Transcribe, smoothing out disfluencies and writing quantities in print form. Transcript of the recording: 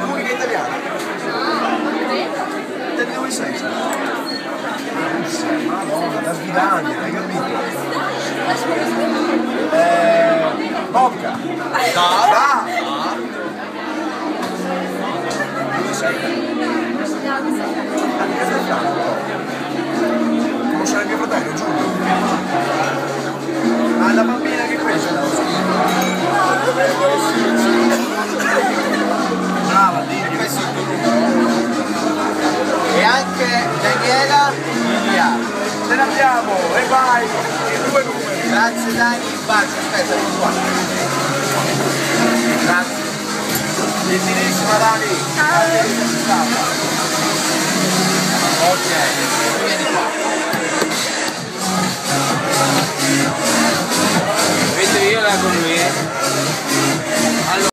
L'unica italiana. Da dove sei? Madonna, da Svidania, hai capito? Bocca. Da. Dove sei? A casa del fianco. Conoscere mio fratello, Giulio. Ma la bambina che questa da brava, dimmi, questo è il tuo numero. E anche Daniela Lilia. Ce l'abbiamo, e vai, i 2 numeri. Grazie Dani, un bacio, aspetta, non qua. Grazie. Gentilissima Dani. Ok, vieni qua. Vedo io la con lui.